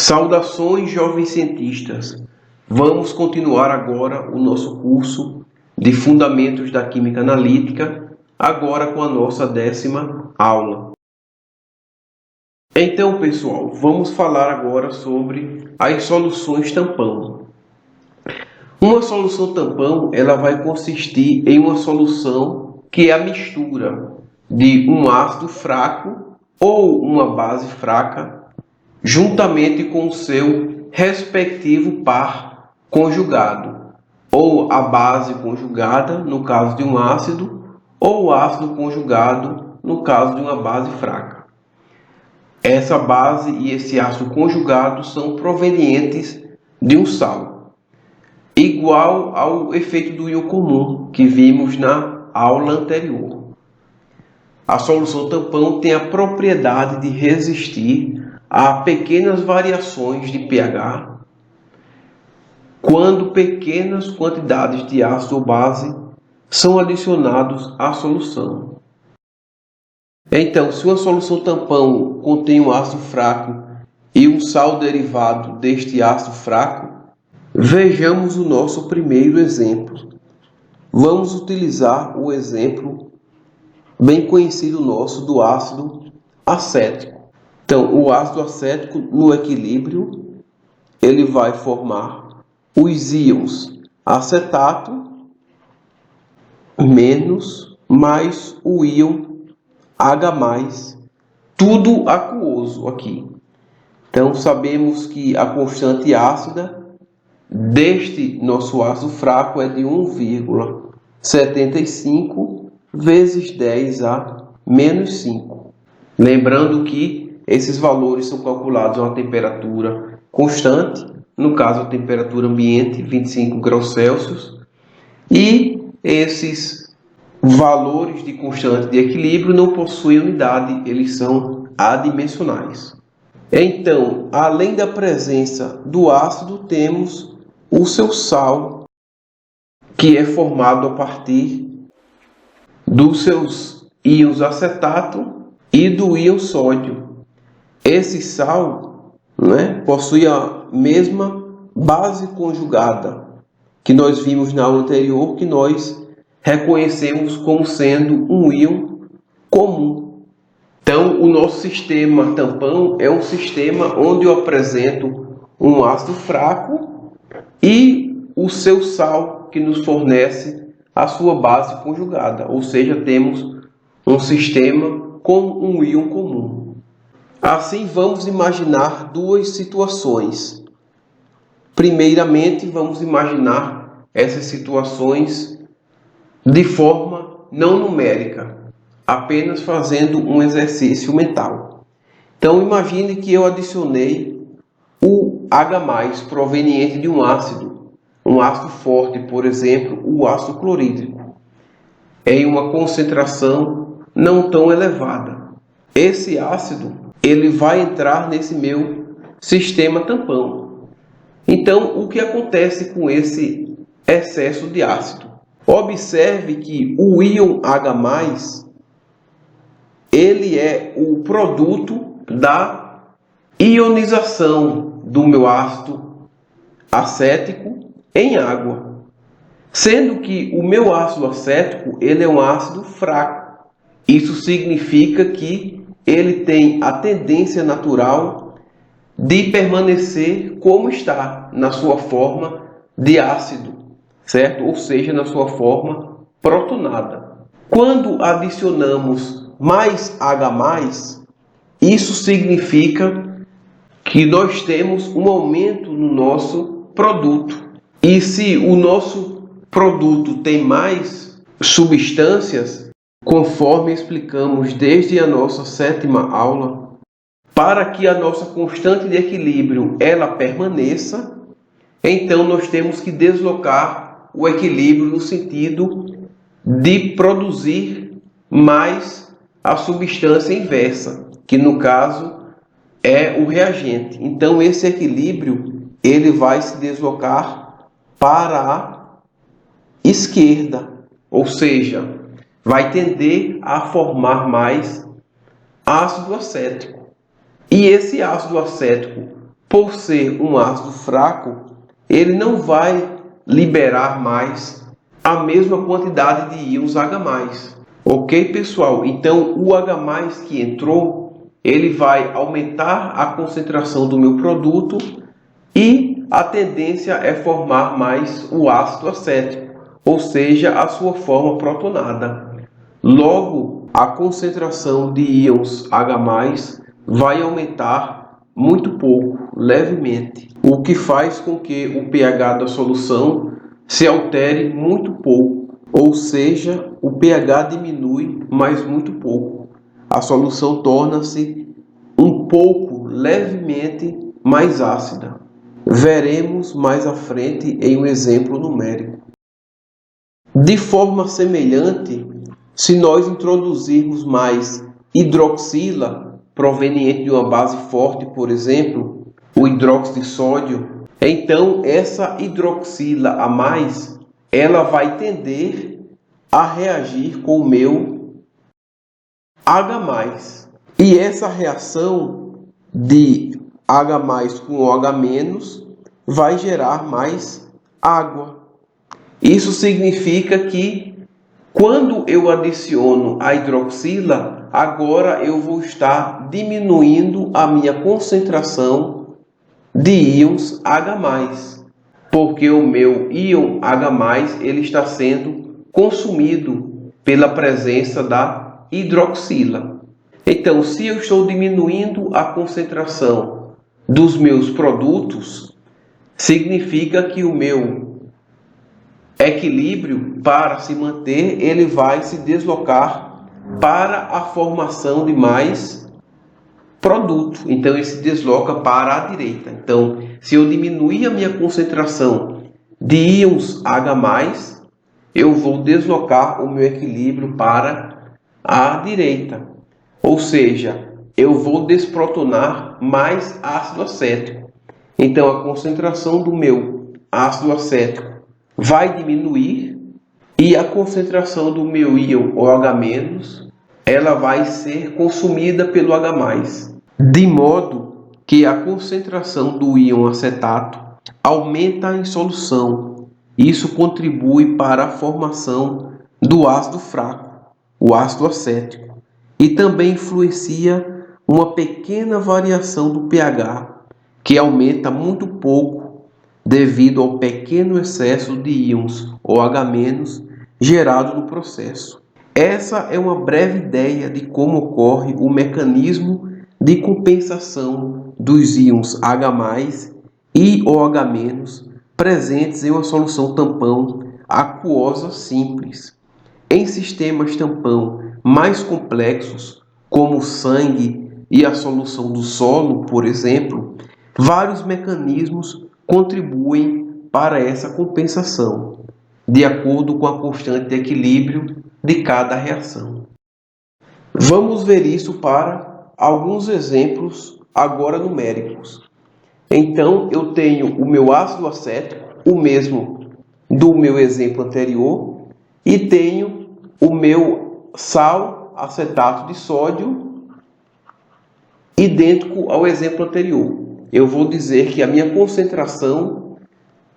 Saudações, jovens cientistas! Vamos continuar agora o nosso curso de Fundamentos da Química Analítica, agora com a nossa 10ª aula. Então, pessoal, vamos falar agora sobre as soluções tampão. Uma solução tampão, ela vai consistir em uma solução que é a mistura de um ácido fraco ou uma base fraca juntamente com o seu respectivo par conjugado, ou a base conjugada, no caso de um ácido, ou o ácido conjugado, no caso de uma base fraca. Essa base e esse ácido conjugado são provenientes de um sal, igual ao efeito do íon comum que vimos na aula anterior. A solução tampão tem a propriedade de resistir a pequenas variações de pH quando pequenas quantidades de ácido ou base são adicionados à solução. Então, se uma solução tampão contém um ácido fraco e um sal derivado deste ácido fraco, vejamos o nosso primeiro exemplo. Vamos utilizar o exemplo bem conhecido nosso do ácido acético. Então, o ácido acético, no equilíbrio, ele vai formar os íons acetato menos mais o íon H+, tudo aquoso aqui. Então, sabemos que a constante ácida deste nosso ácido fraco é de 1,75 vezes 10 a menos 5. Lembrando que esses valores são calculados a uma temperatura constante, no caso a temperatura ambiente, 25 graus Celsius, e esses valores de constante de equilíbrio não possuem unidade, eles são adimensionais. Então, além da presença do ácido, temos o seu sal, que é formado a partir dos seus íons acetato e do íon sódio. Esse sal, possui a mesma base conjugada que nós vimos na aula anterior, que nós reconhecemos como sendo um íon comum. Então, o nosso sistema tampão é um sistema onde eu apresento um ácido fraco e o seu sal, que nos fornece a sua base conjugada, ou seja, temos um sistema com um íon comum. Assim, vamos imaginar duas situações. Primeiramente, vamos imaginar essas situações de forma não numérica, apenas fazendo um exercício mental. Então, imagine que eu adicionei o H+, proveniente de um ácido forte, por exemplo, o ácido clorídrico, em uma concentração não tão elevada. Esse ácido ele vai entrar nesse meu sistema tampão. Então, o que acontece com esse excesso de ácido? Observe que o íon H+, ele é o produto da ionização do meu ácido acético em água. Sendo que o meu ácido acético, ele é um ácido fraco. Isso significa que ele tem a tendência natural de permanecer como está, na sua forma de ácido, certo? Ou seja, na sua forma protonada. Quando adicionamos mais H+, isso significa que nós temos um aumento no nosso produto. E se o nosso produto tem mais substâncias, conforme explicamos desde a nossa 7ª aula, para que a nossa constante de equilíbrio ela permaneça, então nós temos que deslocar o equilíbrio no sentido de produzir mais a substância inversa, que no caso é o reagente. Então esse equilíbrio ele vai se deslocar para a esquerda, ou seja, vai tender a formar mais ácido acético. E esse ácido acético por ser um ácido fraco, ele não vai liberar mais a mesma quantidade de íons H+. Ok, pessoal? Então, o H+ que entrou, ele vai aumentar a concentração do meu produto e a tendência é formar mais o ácido acético, ou seja, a sua forma protonada. Logo, a concentração de íons H+ vai aumentar muito pouco, levemente, o que faz com que o pH da solução se altere muito pouco, ou seja, o pH diminui, mas muito pouco. A solução torna-se um pouco, levemente, mais ácida. Veremos mais à frente em um exemplo numérico. De forma semelhante, se nós introduzirmos mais hidroxila, proveniente de uma base forte, por exemplo, o hidróxido de sódio, então essa hidroxila a mais, ela vai tender a reagir com o meu H+. E essa reação de H+ com OH- vai gerar mais água. Isso significa que quando eu adiciono a hidroxila, agora eu vou estar diminuindo a minha concentração de íons H+, porque o meu íon H+, ele está sendo consumido pela presença da hidroxila. Então, se eu estou diminuindo a concentração dos meus produtos, significa que o meu equilíbrio, para se manter, ele vai se deslocar para a formação de mais produto. Então, ele se desloca para a direita. Então, se eu diminuir a minha concentração de íons H+, eu vou deslocar o meu equilíbrio para a direita. Ou seja, eu vou desprotonar mais ácido acético. Então, a concentração do meu ácido acético vai diminuir e a concentração do meu íon OH- ela vai ser consumida pelo H+, de modo que a concentração do íon acetato aumenta em solução. Isso contribui para a formação do ácido fraco, o ácido acético, e também influencia uma pequena variação do pH, que aumenta muito pouco devido ao pequeno excesso de íons OH- gerado no processo. Essa é uma breve ideia de como ocorre o mecanismo de compensação dos íons H+ e OH- presentes em uma solução tampão aquosa simples. Em sistemas tampão mais complexos, como o sangue e a solução do solo, por exemplo, vários mecanismos contribuem para essa compensação, de acordo com a constante de equilíbrio de cada reação. Vamos ver isso para alguns exemplos agora numéricos. Então, eu tenho o meu ácido acético, o mesmo do meu exemplo anterior, e tenho o meu sal acetato de sódio, idêntico ao exemplo anterior. Eu vou dizer que a minha concentração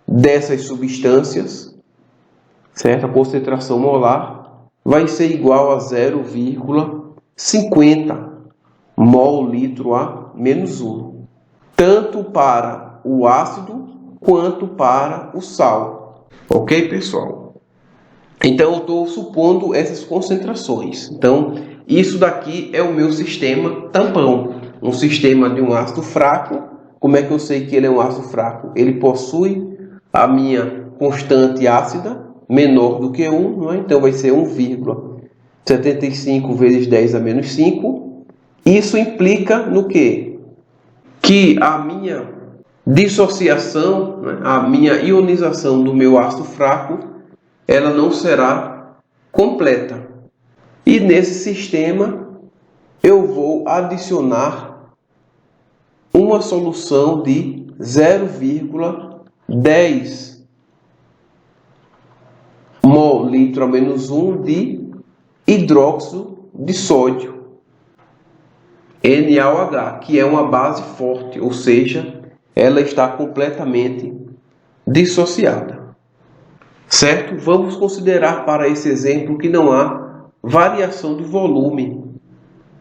dessas substâncias, certo? A concentração molar vai ser igual a 0,50 mol litro a menos 1, tanto para o ácido quanto para o sal. Ok, pessoal? Então, eu estou supondo essas concentrações. Então, isso daqui é o meu sistema tampão. Um sistema de um ácido fraco. Como é que eu sei que ele é um ácido fraco? Ele possui a minha constante ácida menor do que 1, não é? Então vai ser 1,75 vezes 10 a menos 5. Isso implica no quê? Que a minha dissociação, né, a minha ionização do meu ácido fraco, ela não será completa. E nesse sistema eu vou adicionar uma solução de 0,10 mol litro a menos 1 de hidróxido de sódio, NaOH, que é uma base forte, ou seja, ela está completamente dissociada. Certo? Vamos considerar para esse exemplo que não há variação do volume,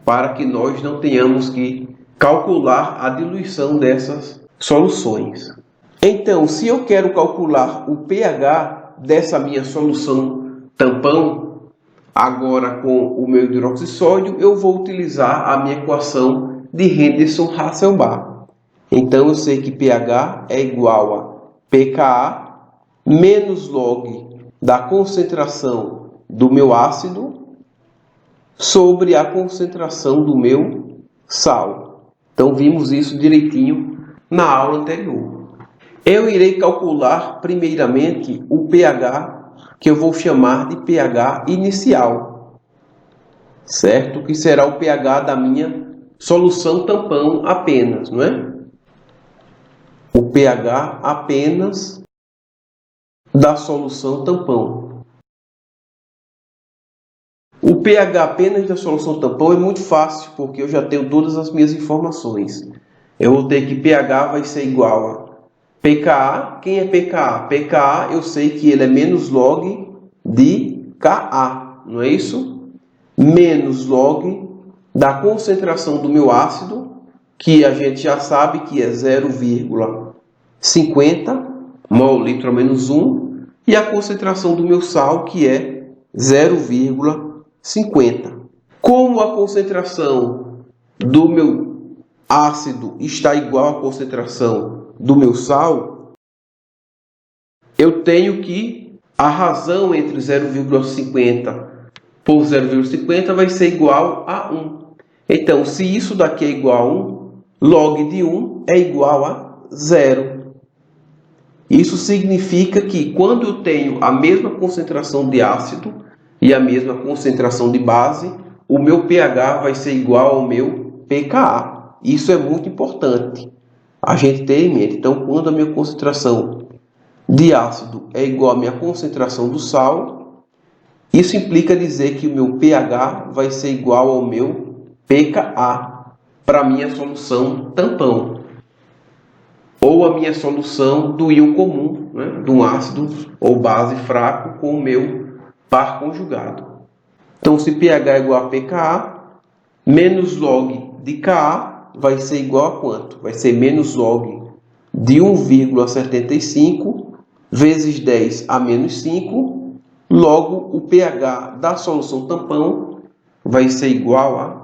para que nós não tenhamos que calcular a diluição dessas soluções. Então, se eu quero calcular o pH dessa minha solução tampão, agora com o meu hidróxido de sódio, eu vou utilizar a minha equação de Henderson-Hasselbalch. Então, eu sei que pH é igual a pKa menos log da concentração do meu ácido sobre a concentração do meu sal. Então, vimos isso direitinho na aula anterior. Eu irei calcular primeiramente o pH, que eu vou chamar de pH inicial, certo? Que será o pH da minha solução tampão apenas, não é? O pH apenas da solução tampão. O pH apenas da solução tampão é muito fácil, porque eu já tenho todas as minhas informações. Eu vou ter que pH vai ser igual a pKa. Quem é pKa? pKa eu sei que ele é menos log de Ka, não é isso? Menos log da concentração do meu ácido, que a gente já sabe que é 0,50 mol/litro menos 1, e a concentração do meu sal, que é 0,50. Como a concentração do meu ácido está igual à concentração do meu sal, eu tenho que a razão entre 0,50 por 0,50 vai ser igual a 1. Então, se isso daqui é igual a 1, log de 1 é igual a 0. Isso significa que quando eu tenho a mesma concentração de ácido e a mesma concentração de base, o meu pH vai ser igual ao meu pKa. Isso é muito importante a gente ter em mente. Então, quando a minha concentração de ácido é igual à minha concentração do sal, isso implica dizer que o meu pH vai ser igual ao meu pKa para a minha solução tampão, ou a minha solução do íon comum, né, de um ácido ou base fraco com o meu par conjugado. Então, se pH é igual a pKa, menos log de Ka vai ser igual a quanto? Vai ser menos log de 1,75 vezes 10 a menos 5. Logo, o pH da solução tampão vai ser igual a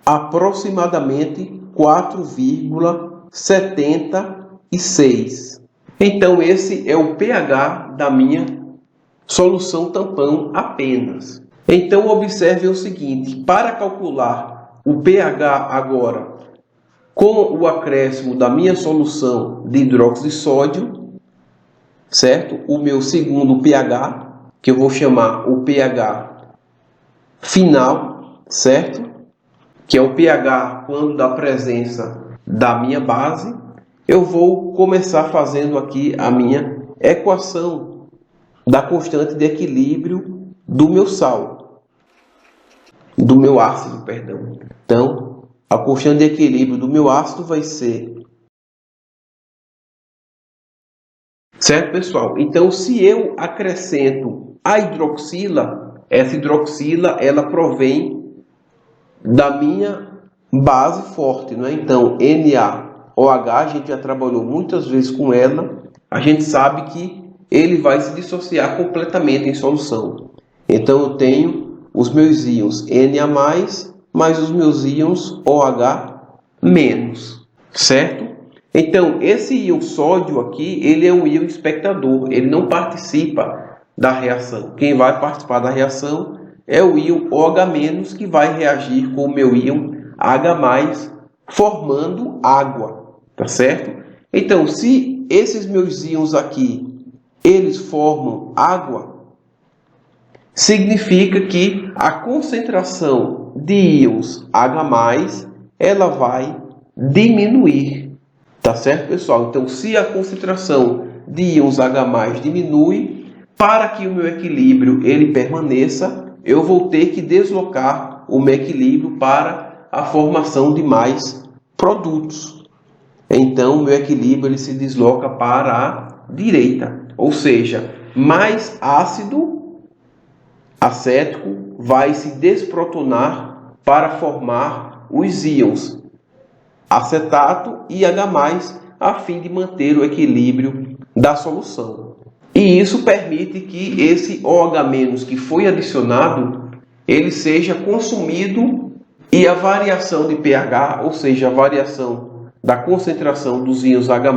aproximadamente 4,76. Então, esse é o pH da minha solução tampão apenas. Então, observe o seguinte: para calcular o pH agora com o acréscimo da minha solução de hidróxido de sódio, certo? O meu segundo pH, que eu vou chamar o pH final, certo? Que é o pH quando da presença da minha base, eu vou começar fazendo aqui a minha equação da constante de equilíbrio do meu sal, do meu ácido, perdão. Então, a constante de equilíbrio do meu ácido vai ser... Certo, pessoal? Então, se eu acrescento a hidroxila, essa hidroxila, ela provém da minha base forte, não é? Então, NaOH, a gente já trabalhou muitas vezes com ela, a gente sabe que ele vai se dissociar completamente em solução. Então, eu tenho os meus íons Na+, mais os meus íons OH-, certo? Então, esse íon sódio aqui, ele é um íon espectador, ele não participa da reação. Quem vai participar da reação é o íon OH-, que vai reagir com o meu íon H+, formando água, tá certo? Então, se esses meus íons aqui, eles formam água, significa que a concentração de íons H+, ela vai diminuir, tá certo, pessoal? Então, se a concentração de íons H+ diminui, para que o meu equilíbrio ele permaneça, eu vou ter que deslocar o meu equilíbrio para a formação de mais produtos. então o meu equilíbrio ele se desloca para a direita. Ou seja, mais ácido acético vai se desprotonar para formar os íons acetato e H+, a fim de manter o equilíbrio da solução. E isso permite que esse OH- que foi adicionado, ele seja consumido e a variação de pH, ou seja, a variação da concentração dos íons H+,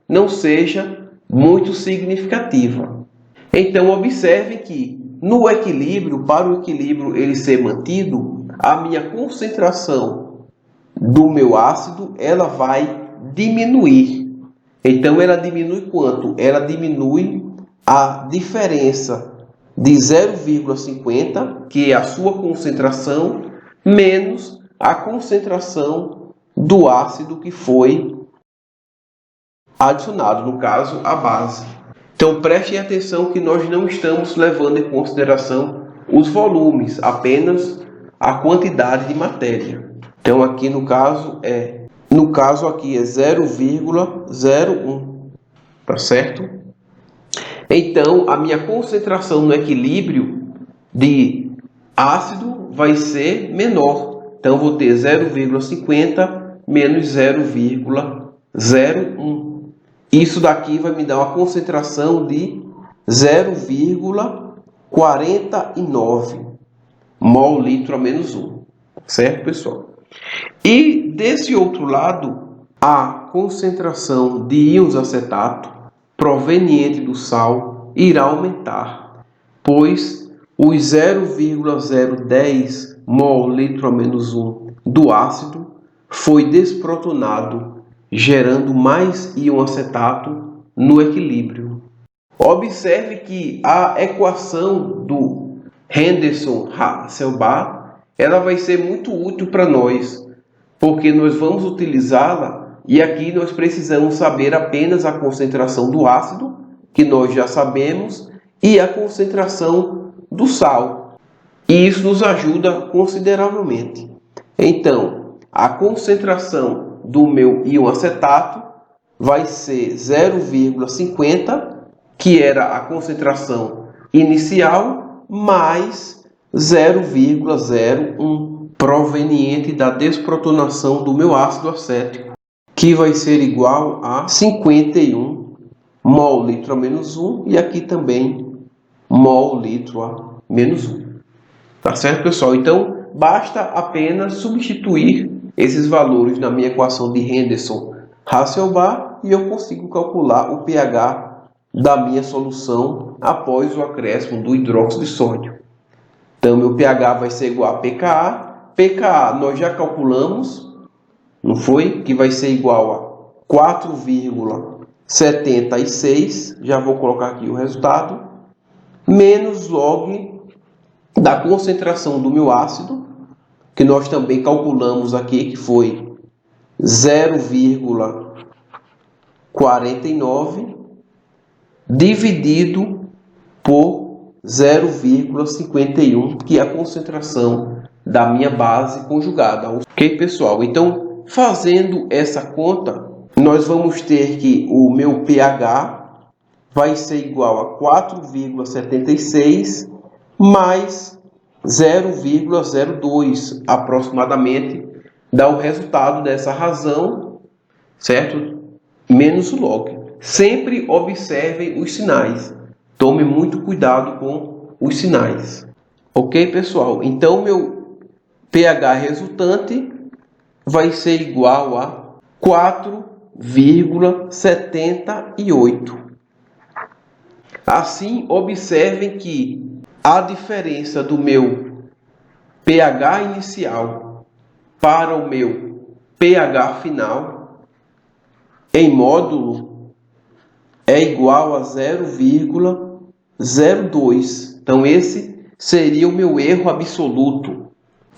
não seja muito significativa. Então, observe que no equilíbrio, para o equilíbrio ele ser mantido, a minha concentração do meu ácido ela vai diminuir. Então, ela diminui quanto? Ela diminui a diferença de 0,50, que é a sua concentração, menos a concentração do ácido que foi adicionado, no caso, a base. Então, prestem atenção que nós não estamos levando em consideração os volumes, apenas a quantidade de matéria. Então, aqui no caso aqui é 0,01, tá certo? Então, a minha concentração no equilíbrio de ácido vai ser menor. Então, vou ter 0,50 menos 0,01. Isso daqui vai me dar uma concentração de 0,49 mol litro a menos 1. Certo, pessoal? E desse outro lado, a concentração de íons acetato proveniente do sal irá aumentar, pois os 0,010 mol litro a menos 1 do ácido foi desprotonado, gerando mais íon acetato no equilíbrio. Observe que a equação do Henderson-Hasselbalch ela vai ser muito útil para nós, porque nós vamos utilizá-la e aqui nós precisamos saber apenas a concentração do ácido, que nós já sabemos, e a concentração do sal. E isso nos ajuda consideravelmente. Então, a concentração do meu íon acetato vai ser 0,50, que era a concentração inicial, mais 0,01 proveniente da desprotonação do meu ácido acético, que vai ser igual a 51 mol litro a menos 1 e aqui também mol litro a menos 1. Tá certo, pessoal? Então, basta apenas substituir esses valores na minha equação de Henderson-Hasselbalch e eu consigo calcular o pH da minha solução após o acréscimo do hidróxido de sódio. Então, meu pH vai ser igual a pKa. pKa nós já calculamos, não foi? Que vai ser igual a 4,76. Já vou colocar aqui o resultado. Menos log da concentração do meu ácido, que nós também calculamos aqui, que foi 0,49, dividido por 0,51, que é a concentração da minha base conjugada. Ok, pessoal? Então, fazendo essa conta, nós vamos ter que o meu pH vai ser igual a 4,76 mais 0,02 aproximadamente, dá o resultado dessa razão, certo? Menos o log. Sempre observem os sinais. Tome muito cuidado com os sinais. Ok, pessoal? Então, meu pH resultante vai ser igual a 4,78. Assim, observem que a diferença do meu pH inicial para o meu pH final em módulo é igual a 0,02. Então, esse seria o meu erro absoluto,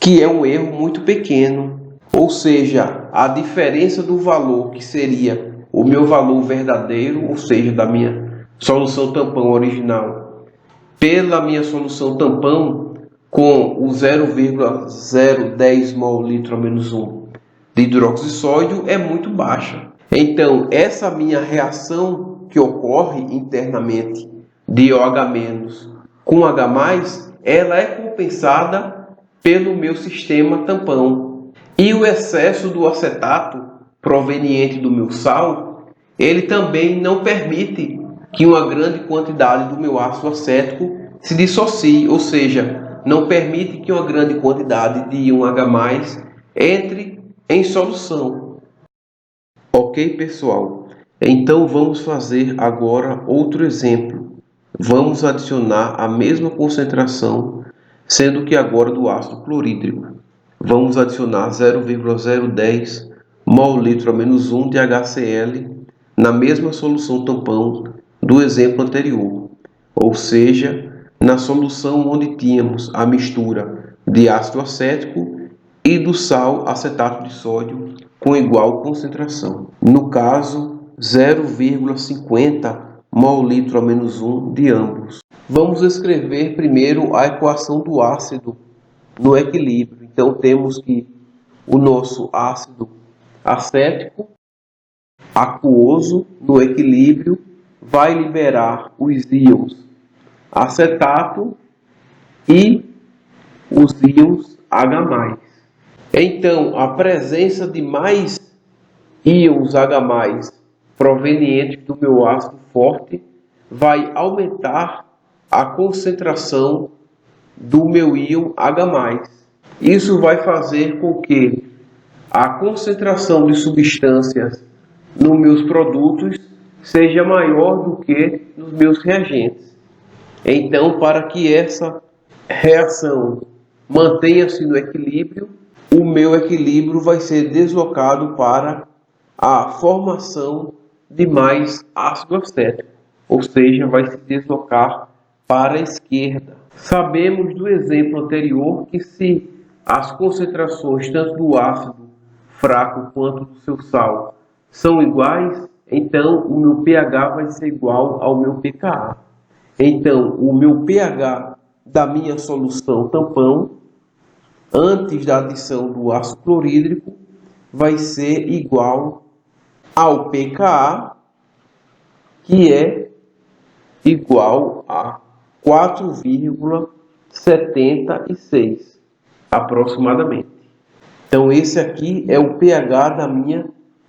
que é um erro muito pequeno. Ou seja, a diferença do valor que seria o meu valor verdadeiro, ou seja, da minha solução tampão original, pela minha solução tampão com o 0,010 mol litro a menos 1 de hidróxido de sódio é muito baixa. Então, essa minha reação que ocorre internamente de OH- com H+, ela é compensada pelo meu sistema tampão. E o excesso do acetato proveniente do meu sal, ele também não permite que uma grande quantidade do meu ácido acético se dissocie, ou seja, não permite que uma grande quantidade de íon H+ entre em solução. Ok, pessoal? Então vamos fazer agora outro exemplo. Vamos adicionar a mesma concentração, sendo que agora do ácido clorídrico. Vamos adicionar 0,010 mol/litro a menos 1 de HCl na mesma solução tampão do exemplo anterior, ou seja, na solução onde tínhamos a mistura de ácido acético e do sal acetato de sódio com igual concentração. No caso, 0,50 mol/litro a menos 1 de ambos. Vamos escrever primeiro a equação do ácido no equilíbrio. Então temos que o nosso ácido acético aquoso no equilíbrio vai liberar os íons acetato e os íons H+. Então, a presença de mais íons H+ provenientes do meu ácido forte vai aumentar a concentração do meu íon H+. Isso vai fazer com que a concentração de substâncias nos meus produtos seja maior do que nos meus reagentes. Então, para que essa reação mantenha-se no equilíbrio, o meu equilíbrio vai ser deslocado para a formação de mais ácido acético, ou seja, vai se deslocar para a esquerda. Sabemos do exemplo anterior que se as concentrações tanto do ácido fraco quanto do seu sal são iguais, então o meu pH vai ser igual ao meu pKa. Então, o meu pH da minha solução tampão, antes da adição do ácido clorídrico, vai ser igual ao pKa, que é igual a 4,76 aproximadamente. Então, esse aqui é o pH da minha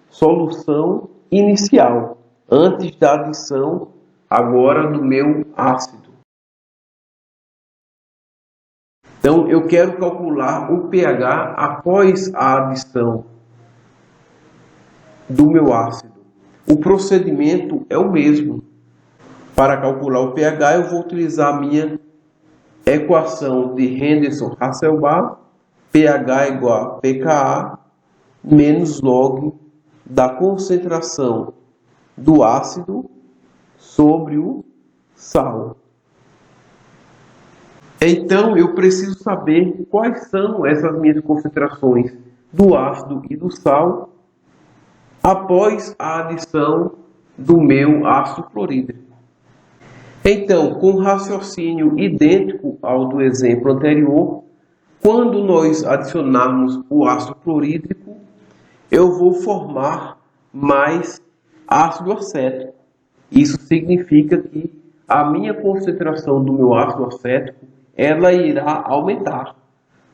solução inicial, antes da adição agora do meu ácido. Então, eu quero calcular o pH após a adição do meu ácido. O procedimento é o mesmo. Para calcular o pH, eu vou utilizar a minha equação de Henderson-Hasselbalch, pH igual a pKa menos log da concentração do ácido sobre o sal. Então, eu preciso saber quais são essas minhas concentrações do ácido e do sal após a adição do meu ácido clorídrico. Então, com raciocínio idêntico ao do exemplo anterior, quando nós adicionarmos o ácido clorídrico, eu vou formar mais ácido acético. Isso significa que a minha concentração do meu ácido acético ela irá aumentar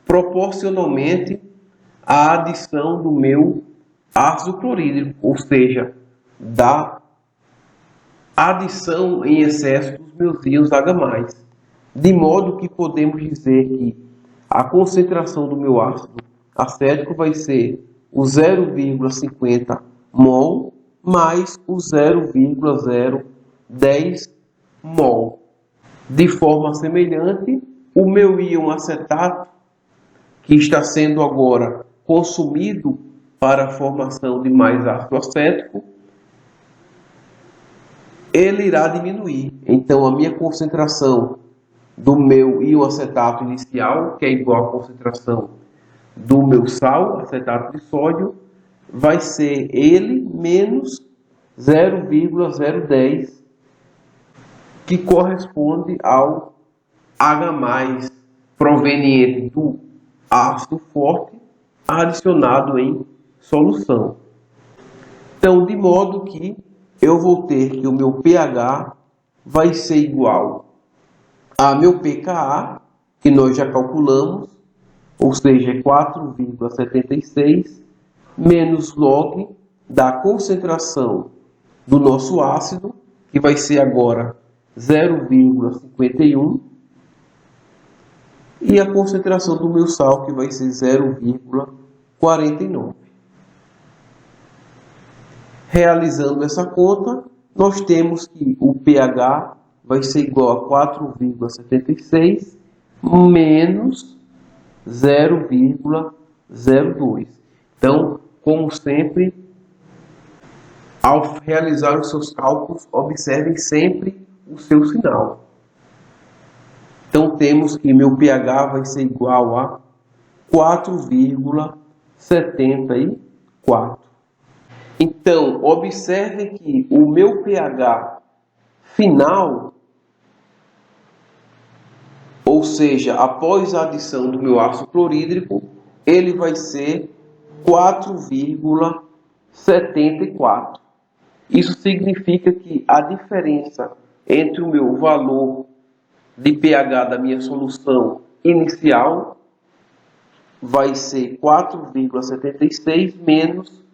proporcionalmente à adição do meu ácido clorídrico, ou seja, da adição em excesso dos meus íons H+. De modo que podemos dizer que a concentração do meu ácido acético vai ser o 0,50 mol mais o 0,010 mol. De forma semelhante, o meu íon acetato, que está sendo agora consumido para a formação de mais ácido acético, ele irá diminuir. Então, a minha concentração do meu íon acetato inicial, que é igual à concentração do meu sal, acetato de sódio, vai ser ele menos 0,010, que corresponde ao H+ proveniente do ácido forte adicionado em solução. Então, de modo que eu vou ter que o meu pH vai ser igual a meu pKa, que nós já calculamos, ou seja, 4,76, menos log da concentração do nosso ácido, que vai ser agora 0,51, e a concentração do meu sal, que vai ser 0,49. Realizando essa conta, nós temos que o pH vai ser igual a 4,76 menos 0,02. Então, como sempre, ao realizar os seus cálculos, observem sempre o seu sinal. Então, temos que meu pH vai ser igual a 4,74. Então, observem que o meu pH final, ou seja, após a adição do meu ácido clorídrico, ele vai ser 4,74. Isso significa que a diferença entre o meu valor de pH da minha solução inicial vai ser 4,76 menos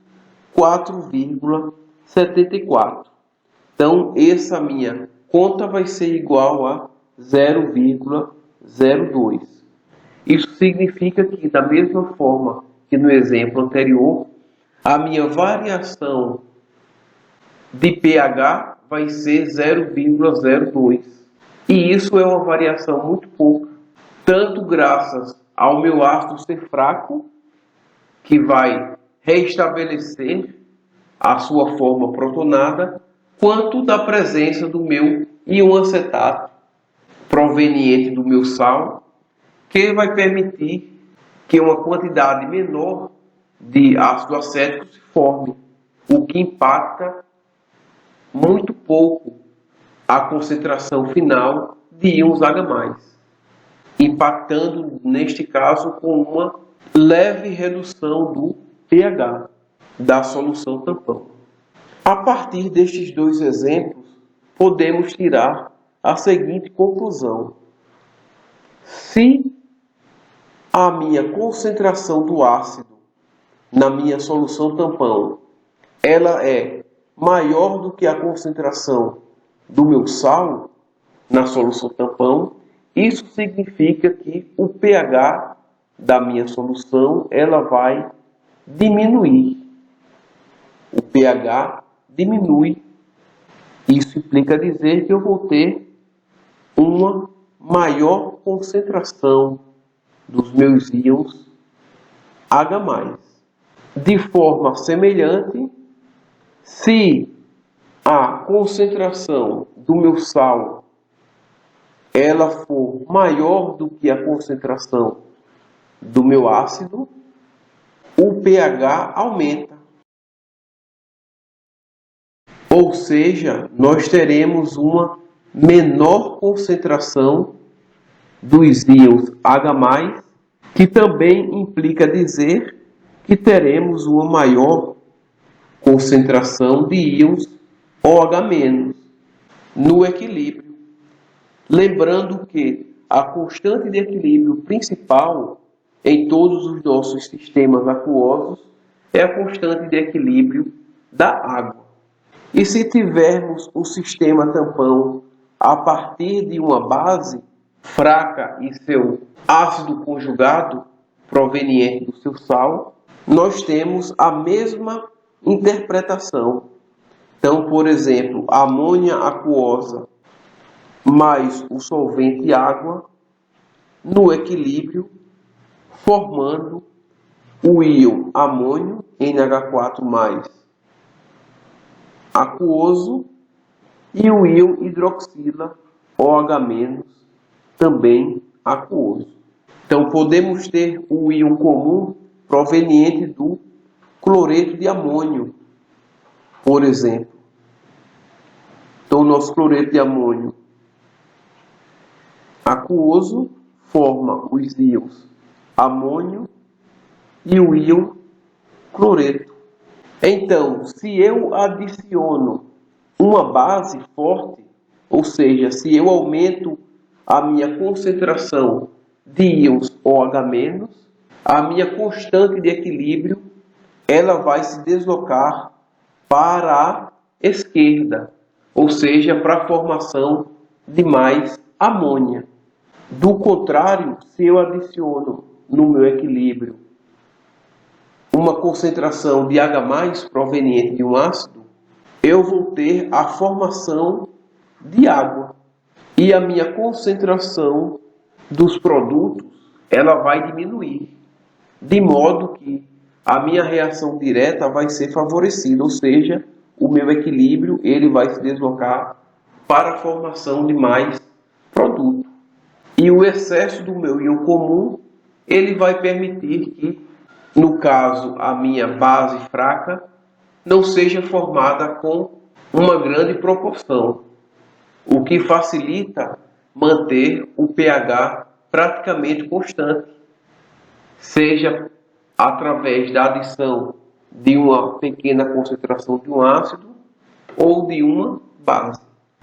4,74. Então, essa minha conta vai ser igual a 0,02. Isso significa que, da mesma forma que no exemplo anterior, a minha variação de pH vai ser 0,02. E isso é uma variação muito pouca, tanto graças ao meu ácido ser fraco, que vai restabelecer a sua forma protonada, quanto da presença do meu íon acetato, proveniente do meu sal, que vai permitir que uma quantidade menor de ácido acético se forme, o que impacta muito pouco a concentração final de íons H+, impactando, neste caso, com uma leve redução do pH da solução tampão. A partir destes dois exemplos, podemos tirar a seguinte conclusão: se a minha concentração do ácido na minha solução tampão ela é maior do que a concentração do meu sal na solução tampão, isso significa que o pH da minha solução ela vai diminuir. O pH diminui. Isso implica dizer que eu vou ter uma maior concentração dos meus íons H+. De forma semelhante, se a concentração do meu sal ela for maior do que a concentração do meu ácido, o pH aumenta. Ou seja, nós teremos uma menor concentração dos íons H+, que também implica dizer que teremos uma maior concentração de íons OH- no equilíbrio. Lembrando que a constante de equilíbrio principal em todos os nossos sistemas aquosos é a constante de equilíbrio da água. E se tivermos o sistema tampão a partir de uma base fraca e seu ácido conjugado proveniente do seu sal, nós temos a mesma interpretação. Então, por exemplo, a amônia aquosa mais o solvente água no equilíbrio, formando o íon amônio, NH4+, aquoso, e o íon hidroxila, OH-, também aquoso. Então, podemos ter o íon comum proveniente do cloreto de amônio, por exemplo. Então, o nosso cloreto de amônio aquoso forma os íons amônio e o íon cloreto. Então, se eu adiciono uma base forte, ou seja, se eu aumento a minha concentração de íons OH-, a minha constante de equilíbrio ela vai se deslocar para a esquerda, ou seja, para a formação de mais amônia. Do contrário, se eu adiciono no meu equilíbrio uma concentração de H+ proveniente de um ácido, eu vou ter a formação de água. E a minha concentração dos produtos ela vai diminuir, de modo que a minha reação direta vai ser favorecida, ou seja, o meu equilíbrio ele vai se deslocar para a formação de mais produto. E o excesso do meu íon comum ele vai permitir que, no caso, a minha base fraca não seja formada com uma grande proporção, o que facilita manter o pH praticamente constante, seja através da adição de uma pequena concentração de um ácido ou de uma base.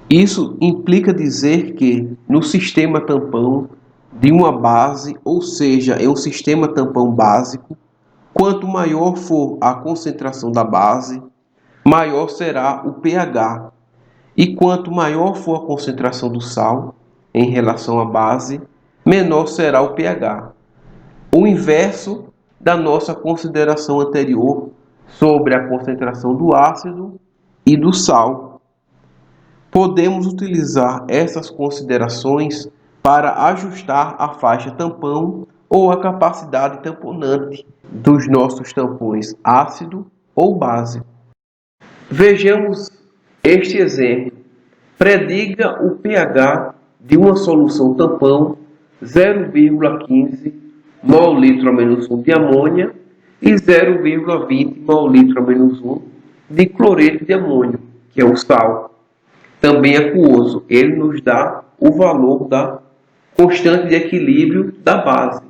Isso implica dizer que no sistema tampão de uma base, ou seja, em um sistema tampão básico, quanto maior for a concentração da base, maior será o pH. E quanto maior for a concentração do sal em relação à base, menor será o pH. O inverso da nossa consideração anterior sobre a concentração do ácido e do sal. Podemos utilizar essas considerações para ajustar a faixa tampão ou a capacidade tamponante dos nossos tampões ácido ou base. Vejamos este exemplo. Prediga o pH de uma solução tampão 0,15 mol/litro a menos 1 de amônia e 0,20 mol/litro a menos 1 de cloreto de amônio, que é o sal. Também aquoso, ele nos dá o valor da constante de equilíbrio da base,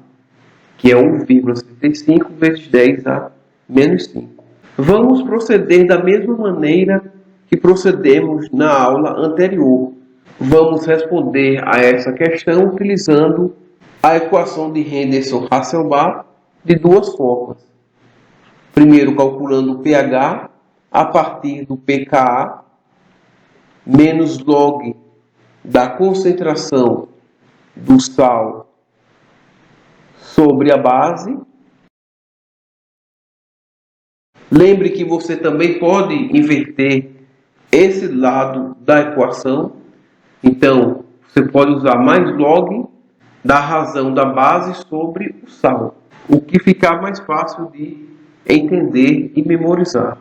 que é 1,75 vezes 10 a menos 5. Vamos proceder da mesma maneira que procedemos na aula anterior. Vamos responder a essa questão utilizando a equação de Henderson-Hasselbalch de duas formas. Primeiro, calculando o pH a partir do pKa menos log da concentração do sal sobre a base. Lembre que você também pode inverter esse lado da equação. Então, você pode usar mais log da razão da base sobre o sal, o que ficar mais fácil de entender e memorizar.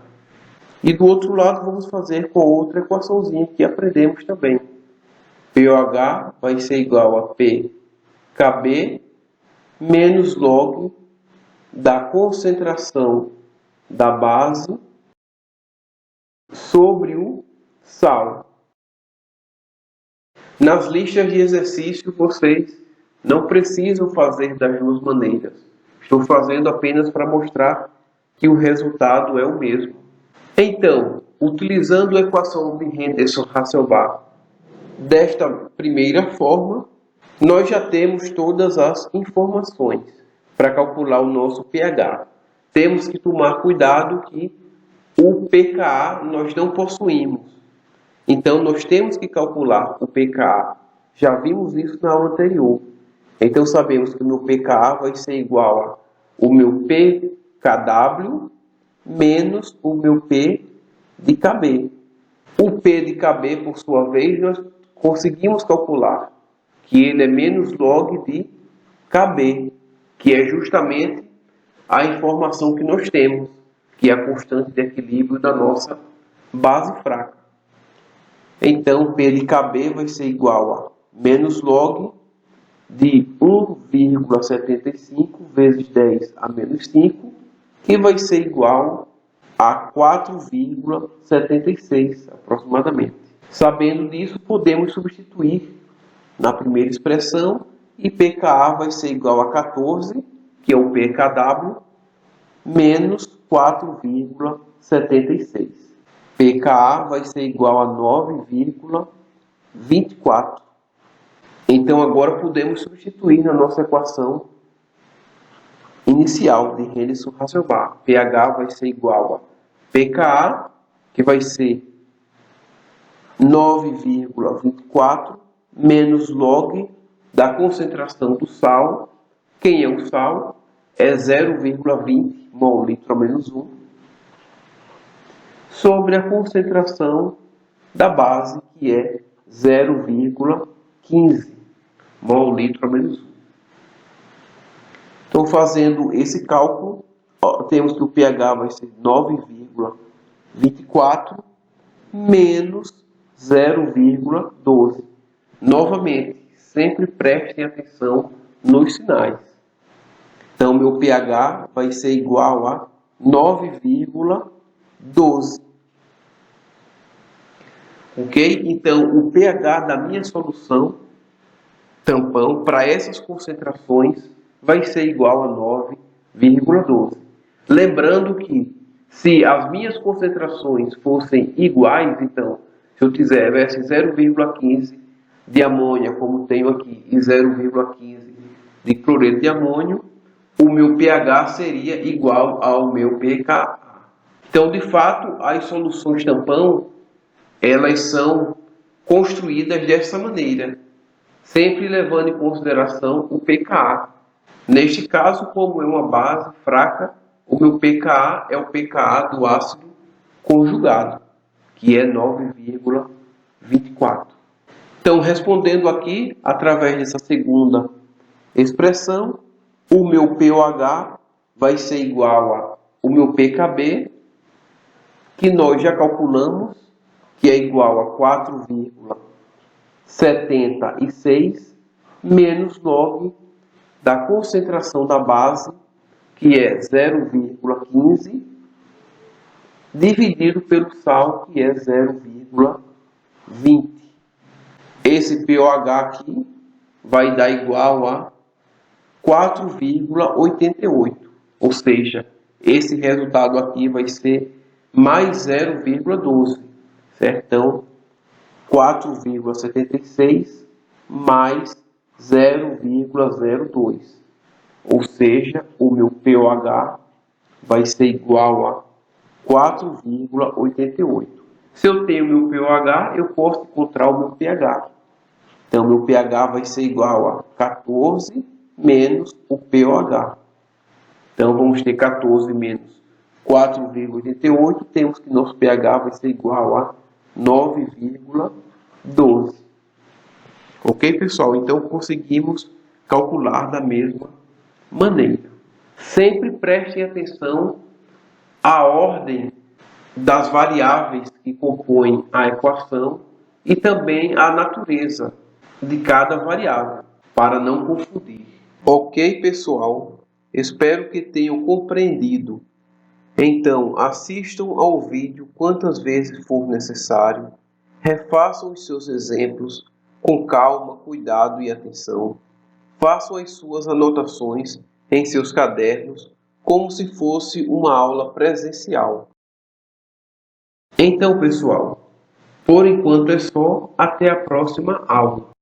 E do outro lado, vamos fazer com outra equaçãozinha que aprendemos também. pOH vai ser igual a PKB menos log da concentração da base sobre o sal. Nas listas de exercício, vocês não precisam fazer das duas maneiras. Estou fazendo apenas para mostrar que o resultado é o mesmo. Então, utilizando a equação de Henderson-Hasselbalch desta primeira forma, nós já temos todas as informações para calcular o nosso pH. Temos que tomar cuidado que o pKa nós não possuímos. Então, nós temos que calcular o pKa. Já vimos isso na aula anterior. Então, sabemos que o meu pKa vai ser igual a o meu pKw menos o meu P de Kb. O P de Kb, por sua vez, nós conseguimos calcular que ele é menos log de Kb, que é justamente a informação que nós temos, que é a constante de equilíbrio da nossa base fraca. Então, P de Kb vai ser igual a menos log de 1,75 vezes 10 a menos 5, que vai ser igual a 4,76 aproximadamente. Sabendo disso, podemos substituir na primeira expressão e pKa vai ser igual a 14, que é o pKw, menos 4,76. pKa vai ser igual a 9,24. Então, agora podemos substituir na nossa equação inicial de Henderson-Hasselbalch. pH vai ser igual a pKa, que vai ser 9,24 menos log da concentração do sal. Quem é o sal? É 0,20 mol/litro a menos 1 sobre a concentração da base, que é 0,15 mol/litro a menos 1. Então, fazendo esse cálculo, temos que o pH vai ser 9,24 menos 0,12. Novamente, sempre prestem atenção nos sinais. Então, meu pH vai ser igual a 9,12. Ok? Então, o pH da minha solução tampão para essas concentrações vai ser igual a 9,12. Lembrando que, se as minhas concentrações fossem iguais, então, se eu tivesse 0,15 de amônia, como tenho aqui, e 0,15 de cloreto de amônio, o meu pH seria igual ao meu pKa. Então, de fato, as soluções tampão, elas são construídas dessa maneira, sempre levando em consideração o pKa. Neste caso, como é uma base fraca, o meu pKa é o pKa do ácido conjugado, que é 9,24. Então, respondendo aqui, através dessa segunda expressão, o meu pOH vai ser igual a o meu pKb, que nós já calculamos, que é igual a 4,76 menos log da concentração da base, que é 0,15, dividido pelo sal, que é 0,20. Esse pOH aqui vai dar igual a 4,88. Ou seja, esse resultado aqui vai ser mais 0,12. Certo? Então, 4,76 mais 0,02. Ou seja, o meu pOH vai ser igual a 4,88. Se eu tenho meu pOH, eu posso encontrar o meu pH. Então, meu pH vai ser igual a 14 menos o pOH. Então, vamos ter 14 menos 4,88. Temos que nosso pH vai ser igual a 9,12. Ok, pessoal? Então, conseguimos calcular da mesma maneira. Sempre prestem atenção à ordem das variáveis que compõem a equação e também à natureza de cada variável, para não confundir. Ok, pessoal? Espero que tenham compreendido. Então, assistam ao vídeo quantas vezes for necessário, refaçam os seus exemplos com calma, cuidado e atenção. Façam as suas anotações em seus cadernos, como se fosse uma aula presencial. Então, pessoal, por enquanto é só. Até a próxima aula.